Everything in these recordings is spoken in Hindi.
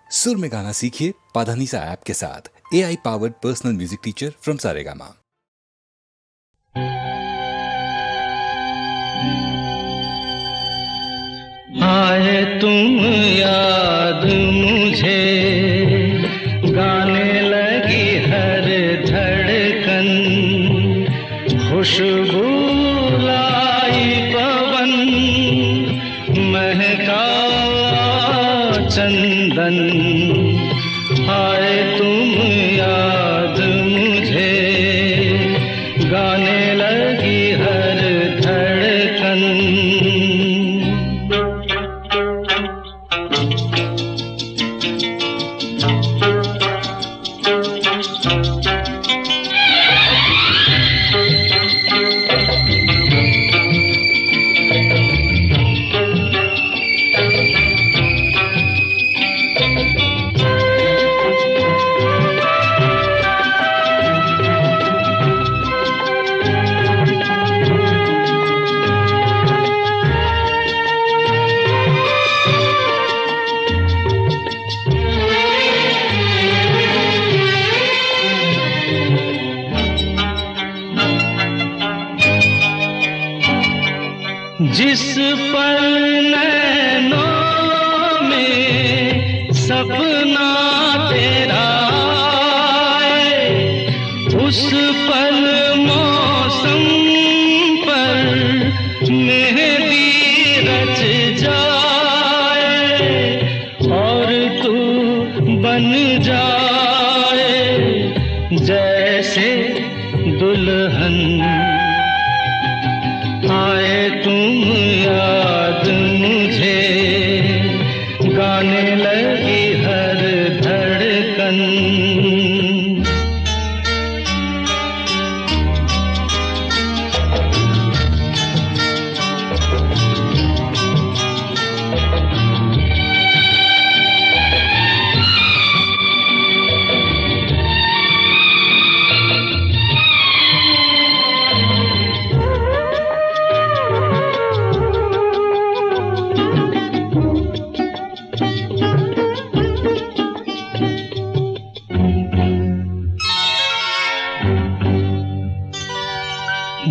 सुर में गाना सीखिए पाधानीसा ऐप के साथ। AI powered personal music teacher from Saregama. आए तुम याद मुझे, गाने लगी हर धड़कन, खुशबू लाई पवन, महका चंदन। आए तुम याद मुझे, गाने लगी हर धड़कन। जिस पल नैनों में सपना तेरा आए, उस पल मौसम पर मेहंदी रच जाए, और तू बन जाए जैसे दुल्हन। आए तुम याद मुझे, गाने लगी हर धड़कन।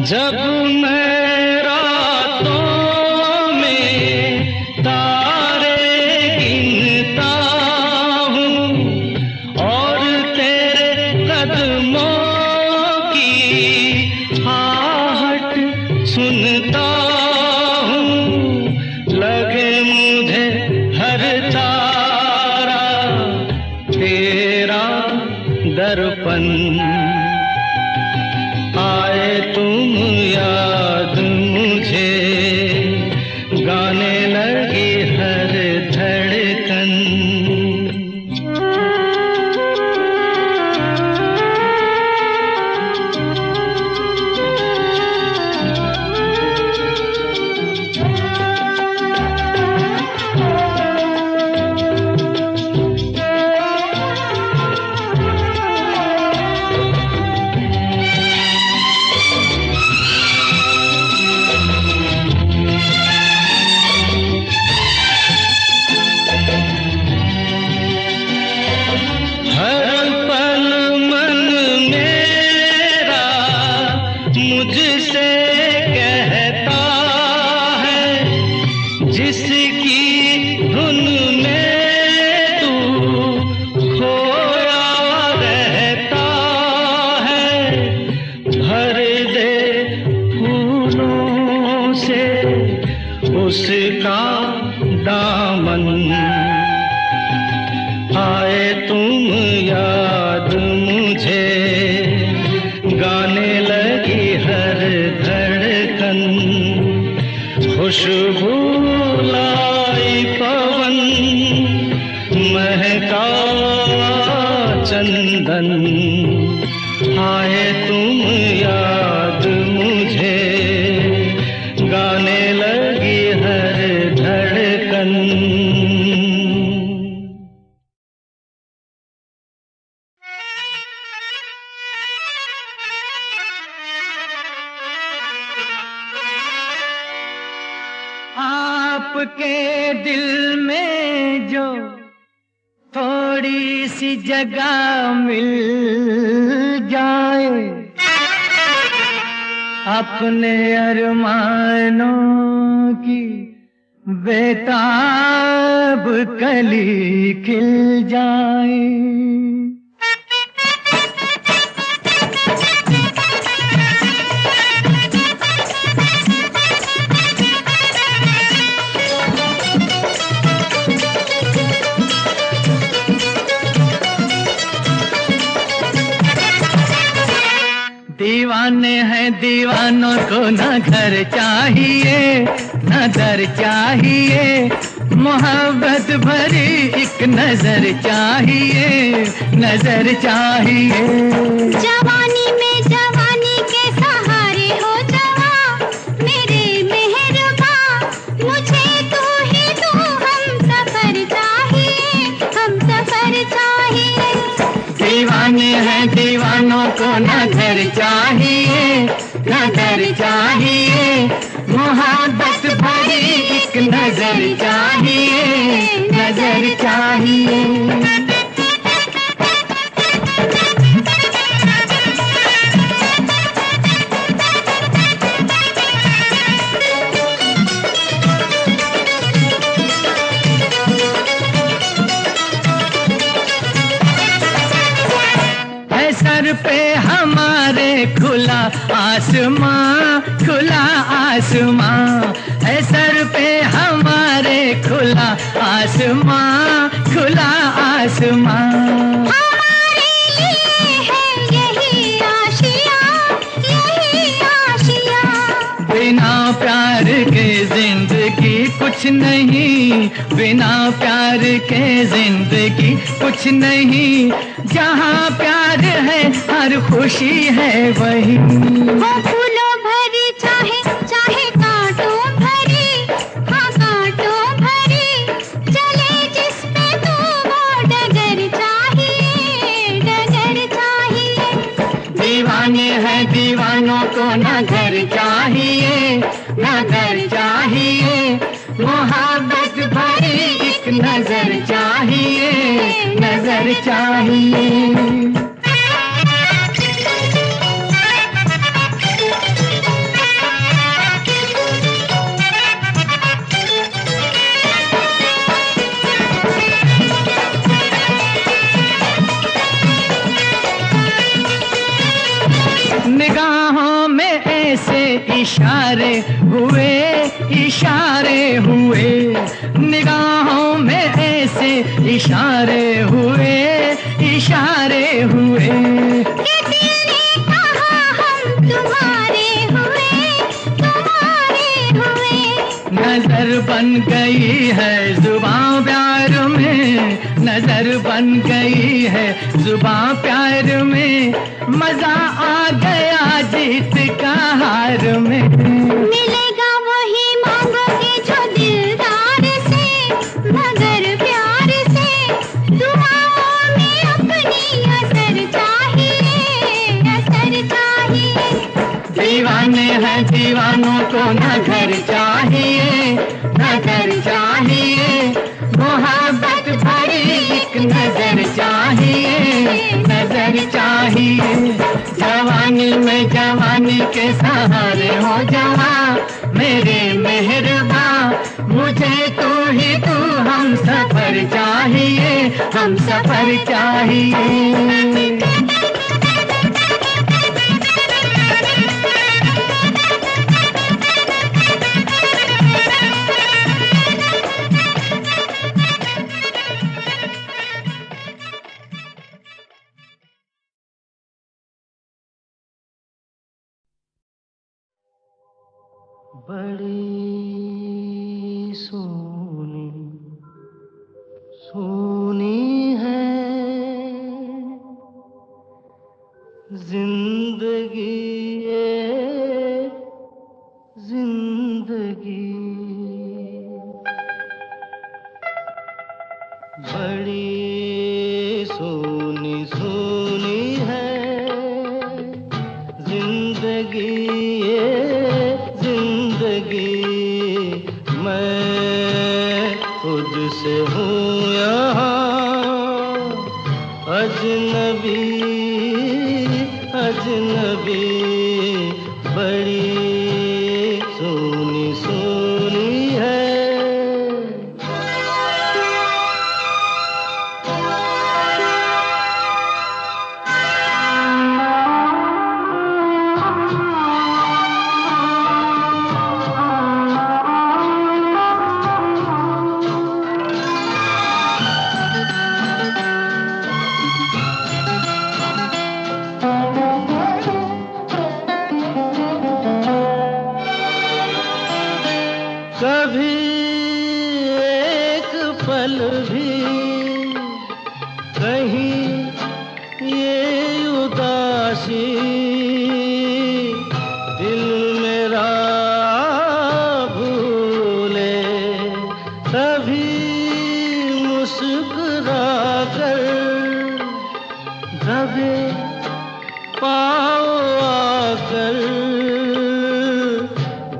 जब मैं रातों में तारे गिनता हूँ, और तेरे कदमों की आहट सुनता हूँ, लगे मुझे हर तारा तेरा दर्पण। आए तुम याद मुझे, गाने लगी हर धड़कन। हर पल मन मेरा मुझसे कहता है, जिसकी धुन में तू खोया रहता है। भर दे फूलों से उसका दामन। आए तुम याद मुझे, गाने लगी हर धड़कन, खुशबू लाई पवन, महका चंदन। आए तुम याद मुझे, गाने लगी हर धड़कन। आपके दिल में जो थोड़ा थोड़ी सी जगह मिल जाए, अपने अरमानों की बेताब कली खिल जाए। दीवाने हैं दीवानों को न घर चाहिए न दर चाहिए, मोहब्बत भरी एक नजर चाहिए, नजर चाहिए। जवानी में जवानी के सहारे हो जवा, मेरे मेहरबा मुझे तू ही तू, हम सफर चाहिए, हम सफर चाहिए। दीवाने हैं दीवानों को न घर चाहिए न दर चाहिए, मोहब्बत भरी एक नजर चाहिए, नजर चाहिए। सर पे हमारे खुला आसमां, खुला आसमां है सर पे हमारे, खुला आसमां, खुला आसमां। हमारे लिए है यही आशिया, यही आशिया। बिना प्यार के जिंदगी कुछ नहीं, बिना प्यार के जिंदगी कुछ नहीं, जहाँ प्यार है हर खुशी है वही। वो फूलों भरी चाहे चाहे कांटों भरी, हाँ कांटों भरी, चले जिस पे तू वो डगर चाहिए, डगर चाहिए। दीवाने हैं दीवानों को न घर चाहिए न घर चाहिए, मोहब्बत भरी एक नजर चाहिए, नजर चाहिए। निगाहों में ऐसे इशारे हुए, इशारे हुए, निगाहों में ऐसे इशारे हुए, इशारे हुए। कि दिल ने कहा हम तुम्हारे हुए, तुम्हारे हुए। नजर बन गई है जुबां प्यार में, नजर बन गई है जुबां प्यार में, मजा आ गया जीत का हार में। मिलेगा वही मांगोगे जो दिलदार से, मगर प्यार से, दुआओं में अपनी असर चाहिए, असर चाहिए। दीवाने हैं दीवानों को न घर चाहिए न घर चाहिए, मोहब्बत भरी एक नजर चाहिए, नजर चाहिए। जवानी में जवानी के सहारे हो जवा, मेरे मेहरबा मुझे तू ही तू, हम सफर चाहिए, हम सफर चाहिए। बड़ी सोनी सोनी है जिंदगी, ये जिंदगी बड़ी सोनी सोनी है जिंदगी, ये जिंदगी। मैं खुद से हूँ यहाँ अजनबी अजनबी बड़ी सोनी सोनी है। कभी एक पल भी कहीं ये उदासी दिल मेरा भूले, तभी मुस्कुरा कर दबे पाँव आकर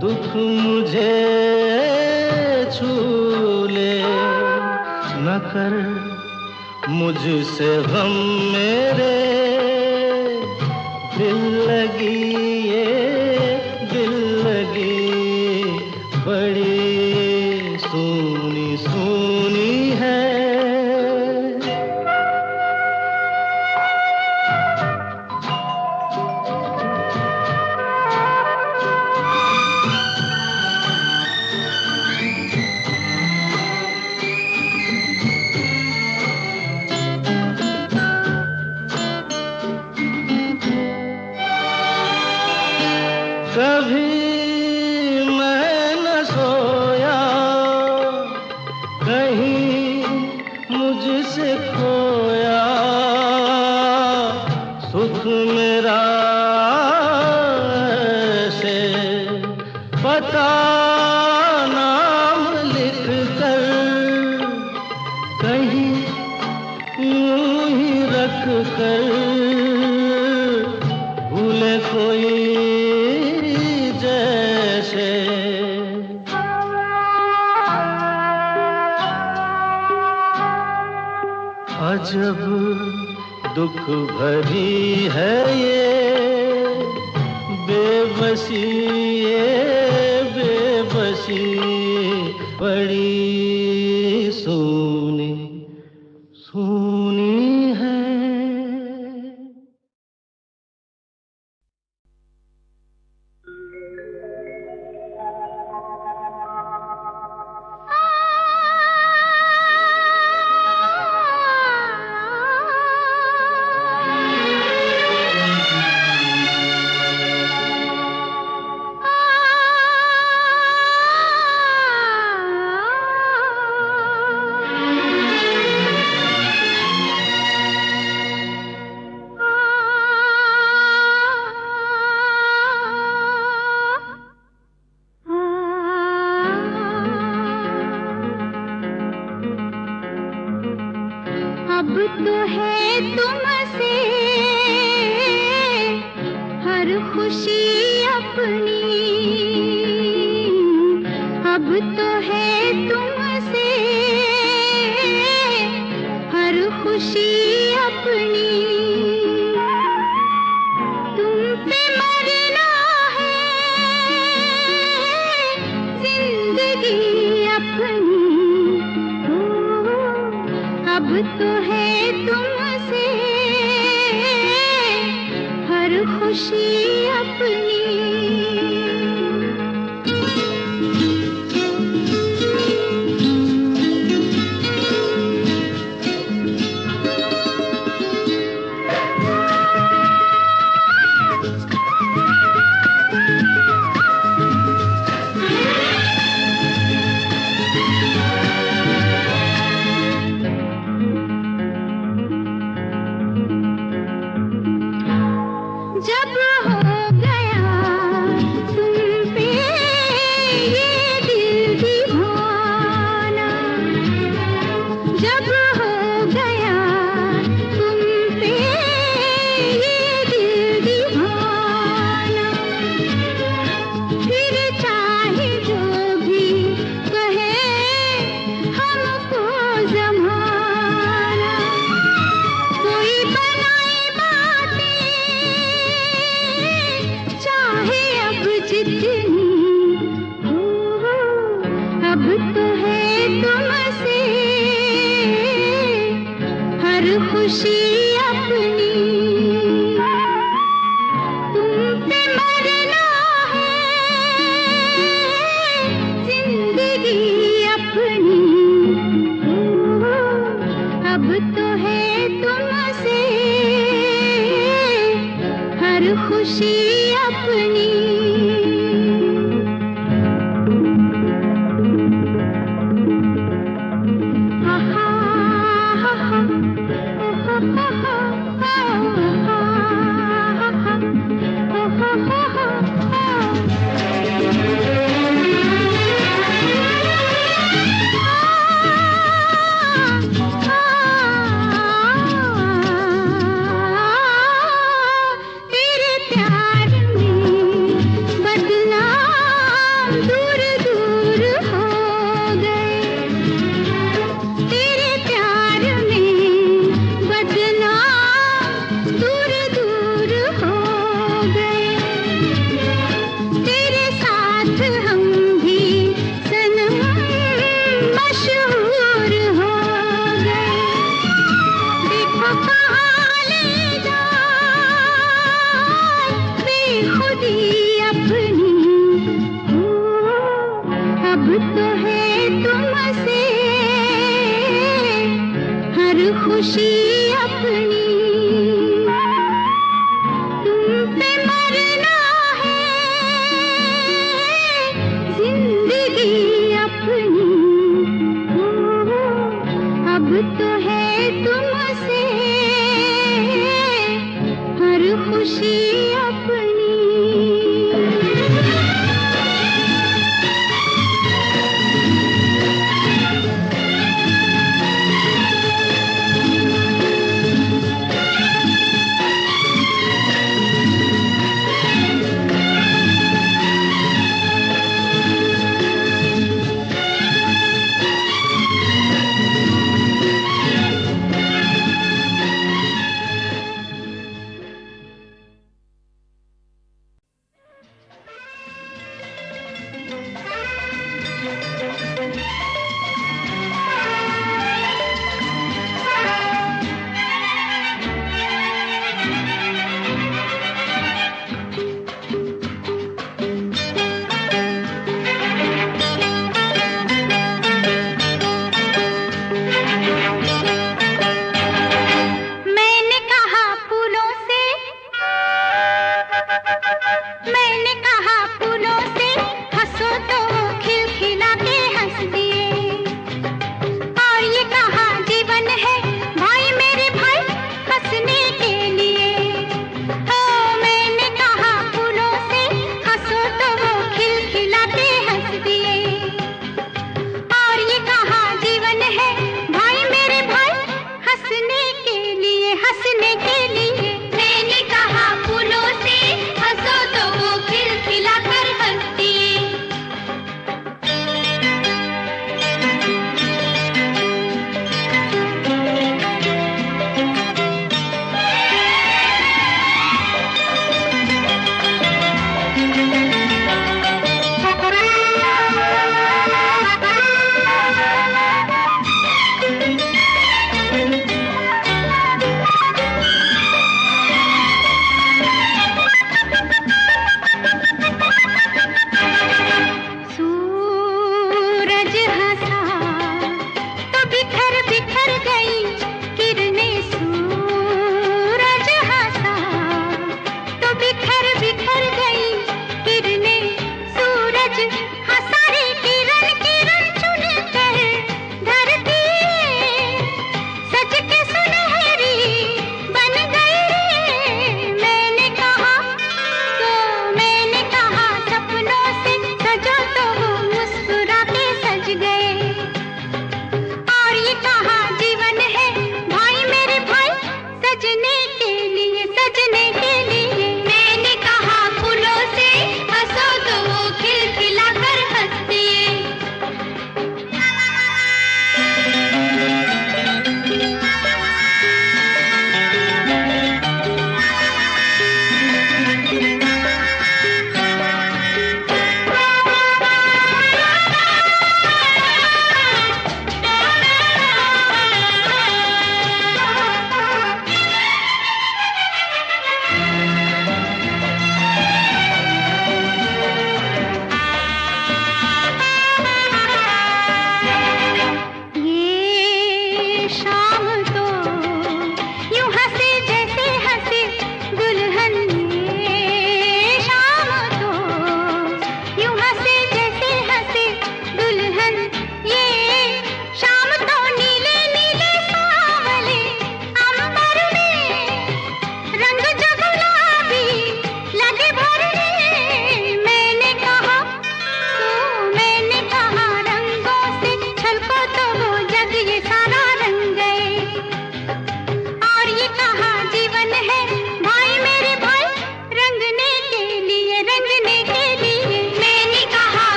दुख मुझे न कर मुझसे गम मेरे दिल लगी ये दिल लगी बड़ी सोनी सोनी है। कभी मैं न सोया कहीं मुझसे खोया, सुख मेरा से पता नाम लिख कर कहीं यूं ही रख कर भूले कोई जैसे। अजब दुख भरी है ये बेबसी, ये बेबसी बड़ी सोनी सोनी है। अब तो है तुमसे हर खुशी अपनी, अब तो है तुमसे हर खुशी अपनी। तुम पे मरना है जिंदगी अपनी, अब तो है तुमसे हर खुशी अपनी। जब हो गया खुशी अपनी, तुम पे मरना है जिंदगी अपनी, अब तो है तुमसे हर खुशी अपनी। तेरे प्यार में बदनाम दूर दूर हो गए, तेरे प्यार में बदनाम दूर दूर हो गए, तेरे साथ हम भी सनम मशहूर हो गए। देखो कहाँ ले जाए बेखुदी अपनी, अब तो है तुमसे हर खुशी अपनी, तुम पे मरना है जिंदगी अपनी, अब तो है तुमसे हर खुशी अपनी।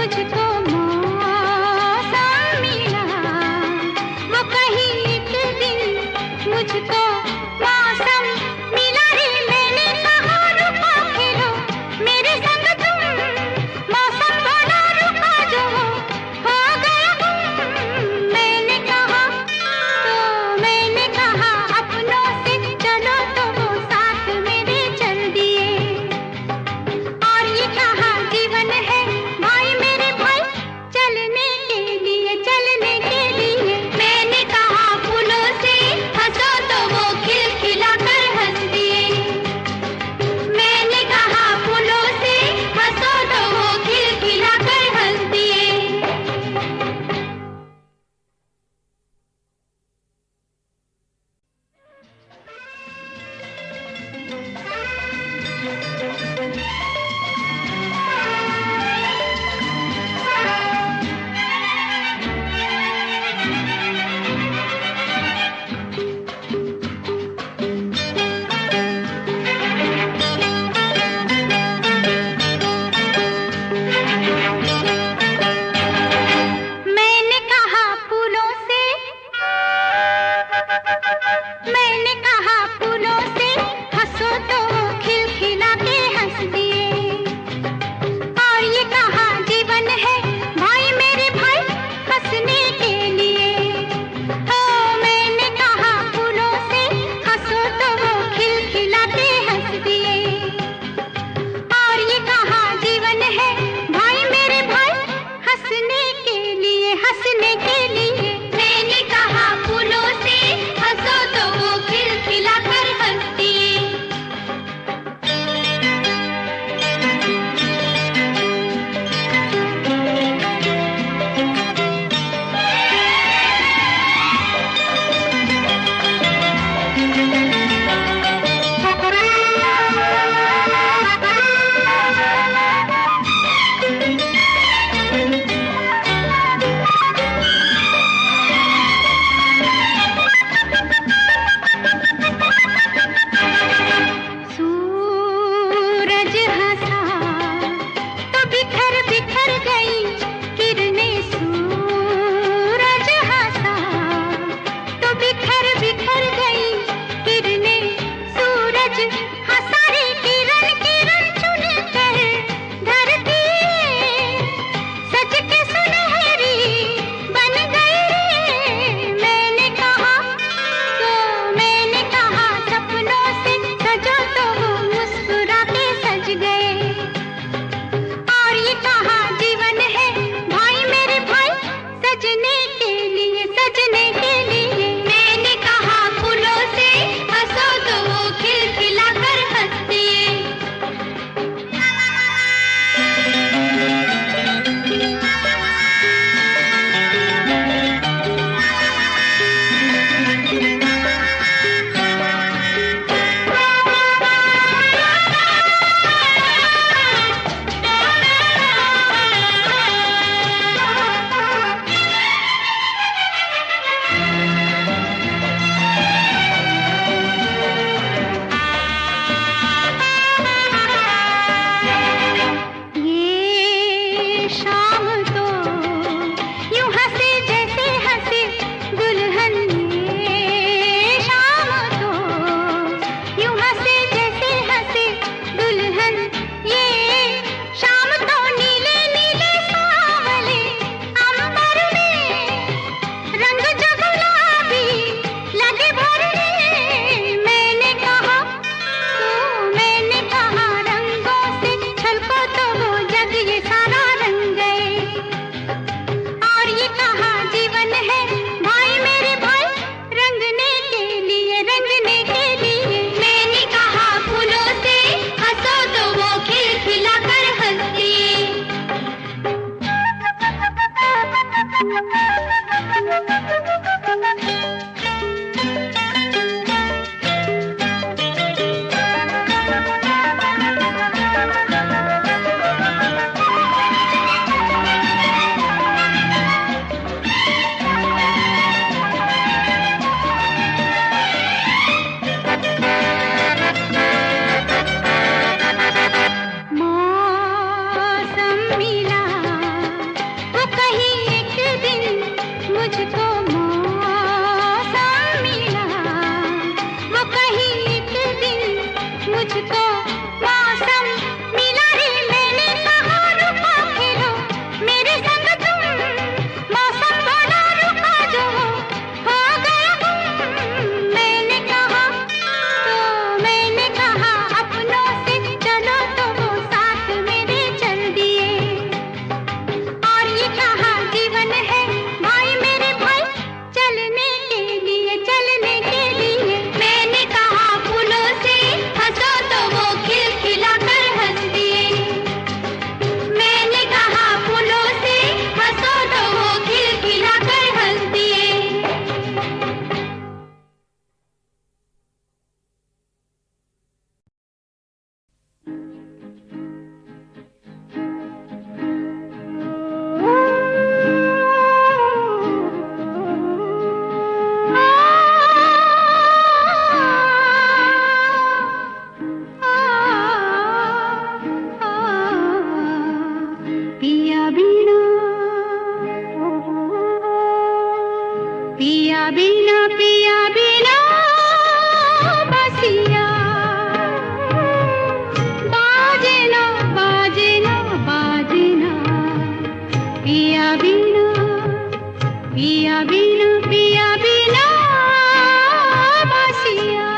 मुझको मौसम मिला, वो कहीं एक दिन मुझको मौसम मिला रे। मैंने कहा रुको फिरो मेरे संग तुम, मौसम बोला रुको जो हो गया गुम। मैंने कहा अपनों से चलो तो वो साथ मेरे चल दिए, और ये कहा जीवन है भाई मेरे भाई मुझको मौसम मिला, वो कहीं एक दिन मुझको मौसम मिला रे। मैंने कहा रुको खेलो मेरे संग तुम, मौसम बोला रुको जो हो गया गुम। मैंने कहा अपनों से चलो तो वो साथ मेरे चल दिए, और ये कहा जीवन है भाई मेरे भाई चलने के लिए, चलने के लिए। मैंने कहा फूलों से हंसो तो वो खिलखिला कर हंस दिए, मैंने कहा फूलों से हंसो तो वो खिलखिला कर हंस दिए। पिया बिना, पिया बिना, पिया बिना बसिया बाजे ना, बाजे ना, बाजे ना। पिया बिना, पिया बिना, पिया बिना बसिया।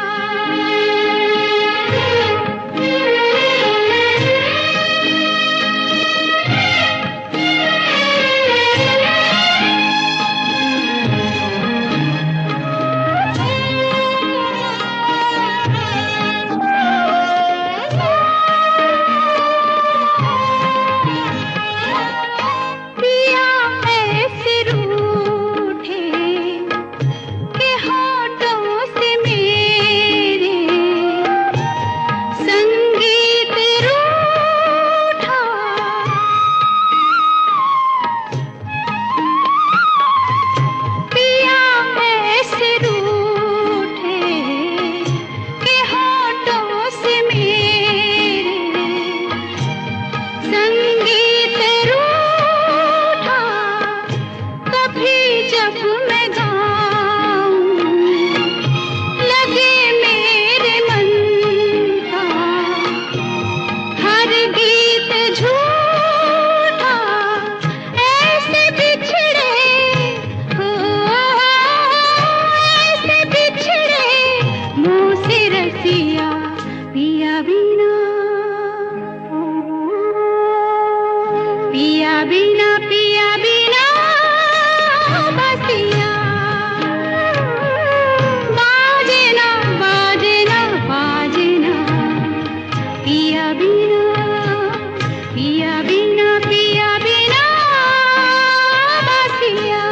पिया ऐसे रूठे के होठों से मेरे संगीत रूठा। पिया ऐसे रूठे के होठों से मेरे संगीत रूठा। कभी जब मैं गाऊं लगे मेरे मन का हर गीत झूठा। ऐसे बिछड़े हो, ऐसे बिछड़े मुँह से रसिया। पिया बिना, पिया बिना, पिया बिना बसिया बाजे ना, बाजे ना, बाजे ना। पिया बिना, पिया बिना, पिया बिना बसिया।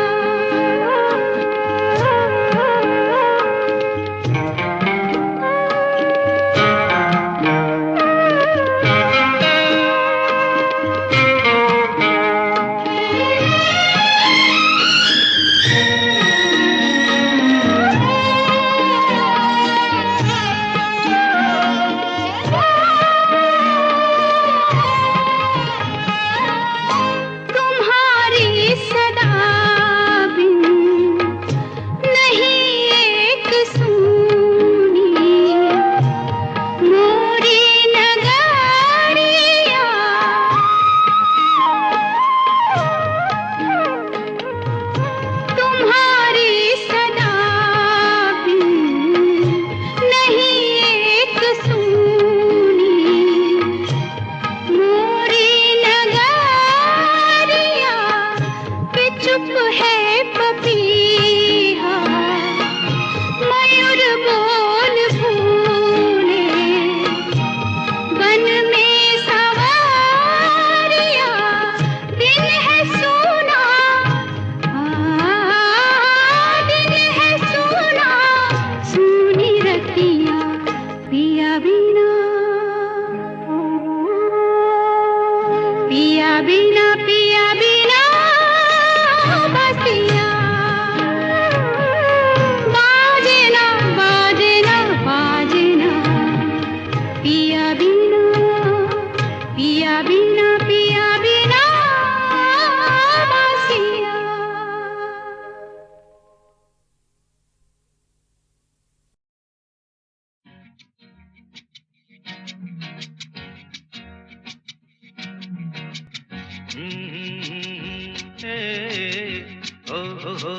ओ हो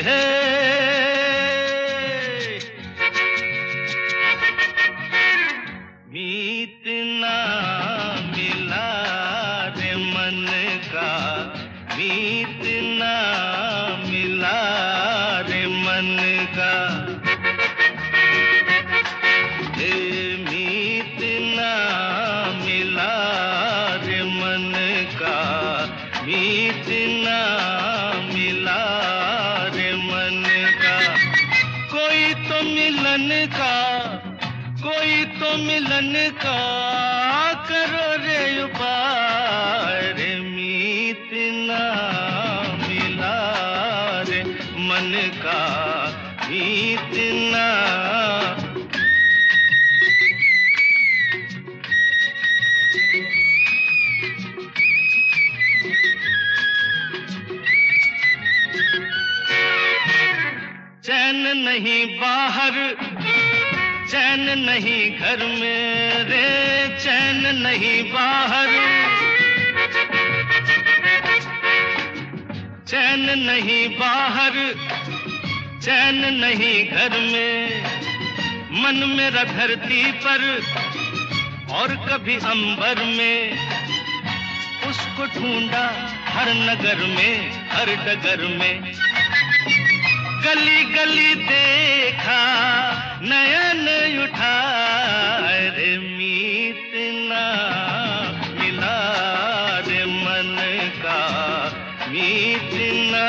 हे मीत ना मिला रे मन का, मीत ना मिला रे मन का, मीत ना मिला रे मन का, मीत ना मिला रे मन का। कोई तो मिलन का, कोई तो मिलन का करो रे उपाय रे, मीत ना मिला रे मन का, मीत ना। चैन नहीं बाहर, चैन नहीं घर में रे, चैन नहीं बाहर, चैन नहीं बाहर, चैन नहीं घर में। मन मेरा धरती पर और कभी अंबर में, उसको ढूंढा हर नगर में, हर डगर में। गली गली देखा, नयन उठाए रे, मीत ना मिला रे मन का, मीत ना।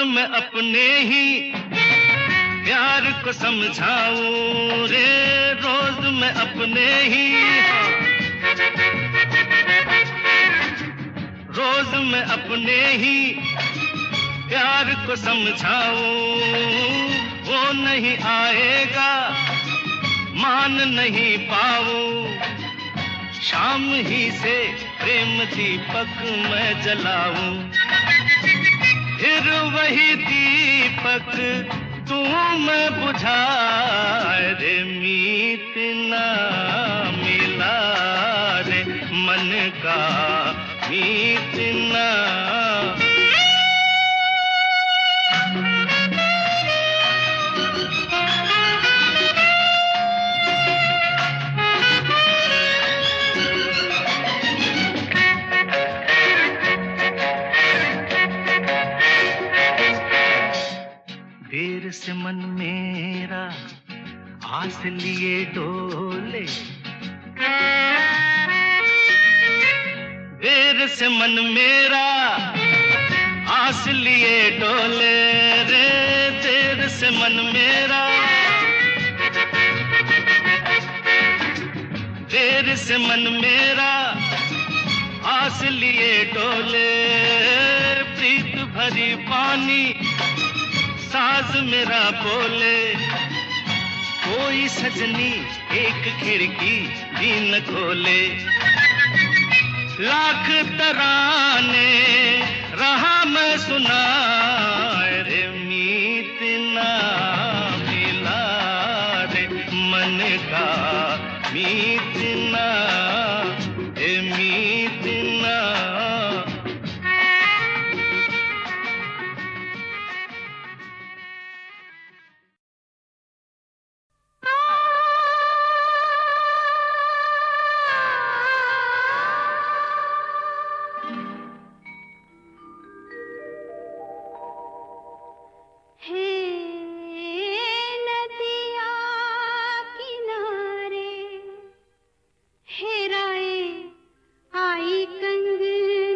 मैं अपने ही प्यार को समझाऊं रे, रोज मैं अपने ही, रोज मैं अपने ही प्यार को समझाऊं। वो नहीं आएगा मान नहीं पाऊं, शाम ही से प्रेम दीपक मैं जलाऊं। फिर वही दीपक तू मैं बुझाए रे, मीत ना मिला रे मन का, मीत ना। देर से मन मेरा आस लिए डोले, देर से मन मेरा आस लिए डोले रे, देर से मन मेरा, देर से मन मेरा आस लिए डोले। प्रीत भरी पानी साज मेरा बोले, कोई सजनी एक खिड़की भी न खोले। लाख तराने रहा मैं सुना रे, मीत ना मिला रे मन का, मीत ना, मीत ना। हेराए आई कंगना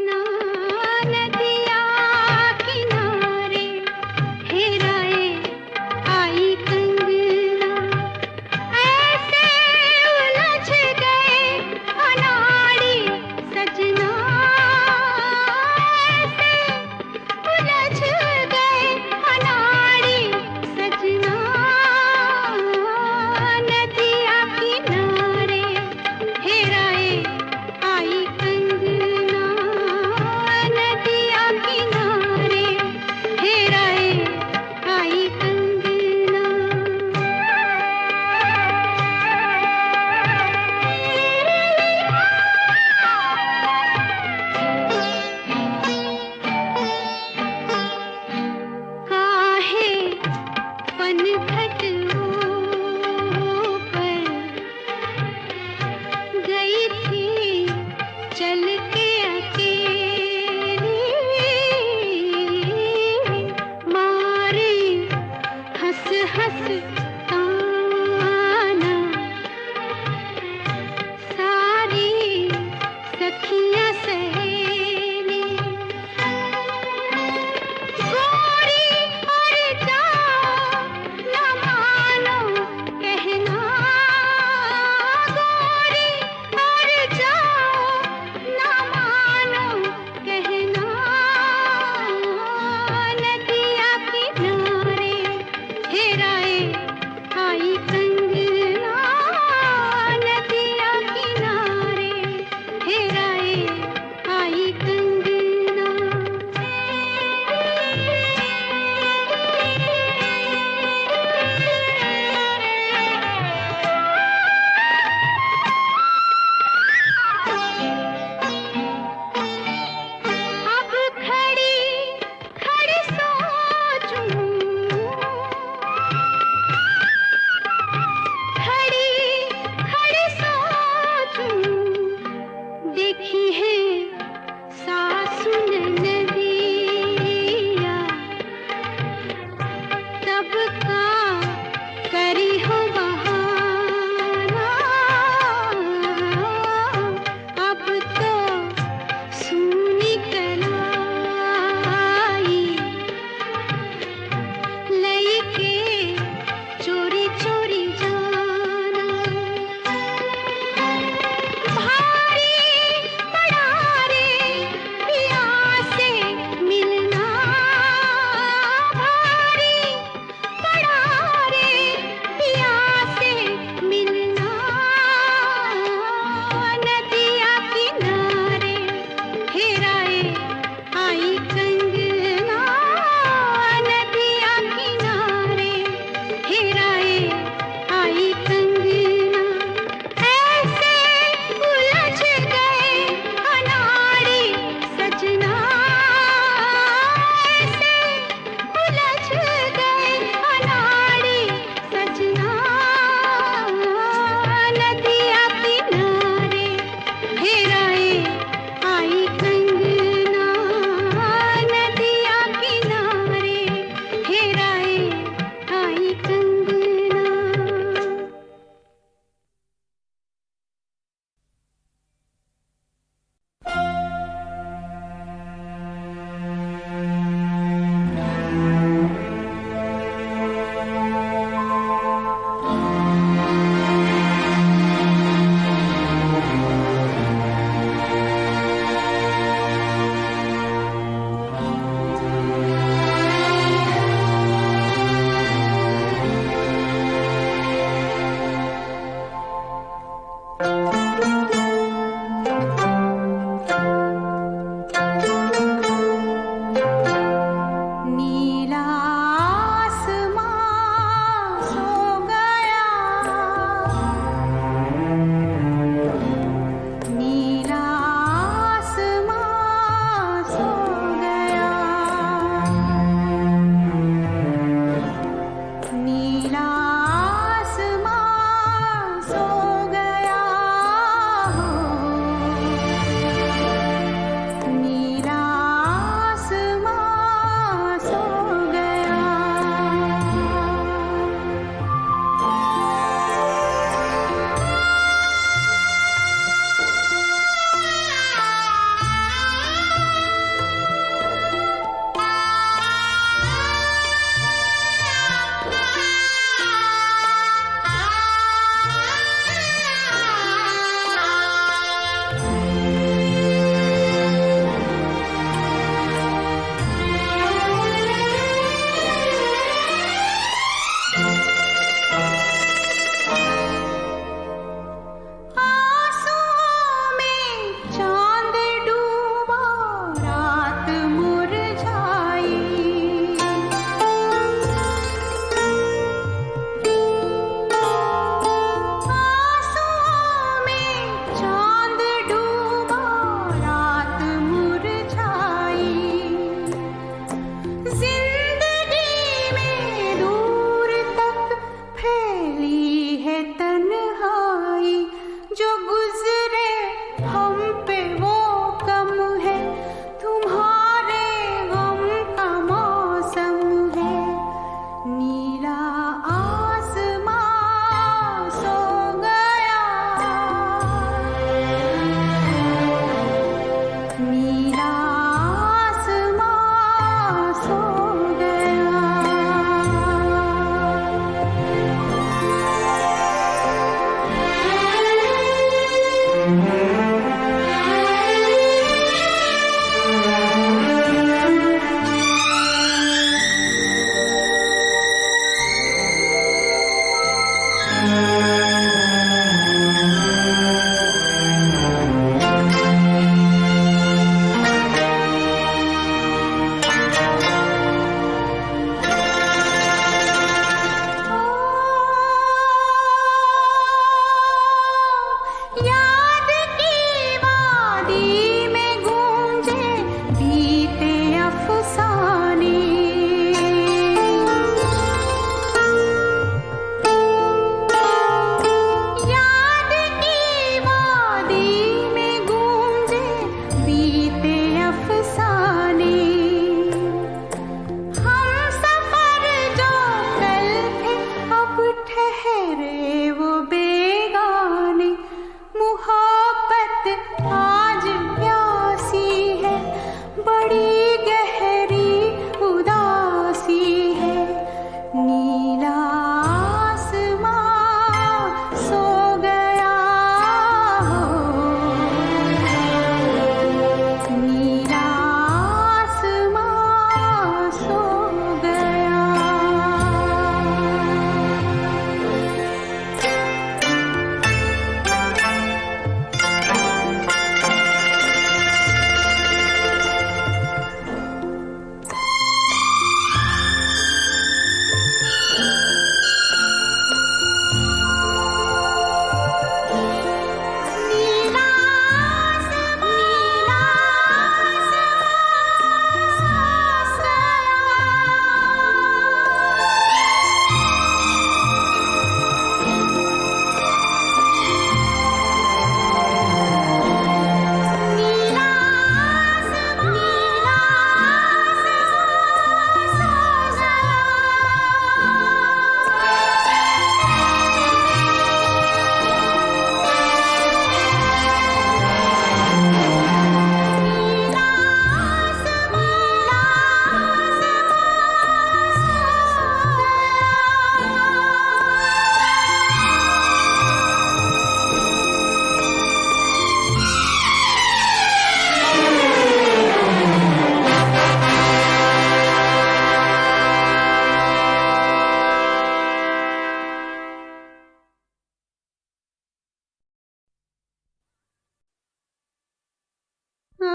जो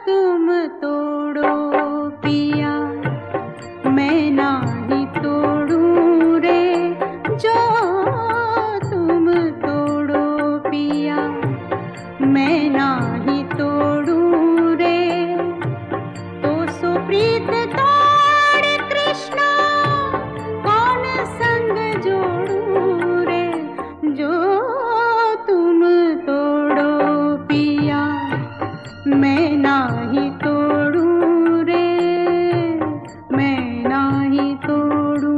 तुम तोड़ो पिया मैं नाही तोड़ूं रे, जो तुम तोड़ो पिया मैं नाही तोड़ूं रे, तो सो प्रीत तोड़ कृष्णा कौन संग जोड़ूं रे, जो तुम तोड़ो पिया मैं नाही तोड़ूं रे, मैं नाही तोड़ूं।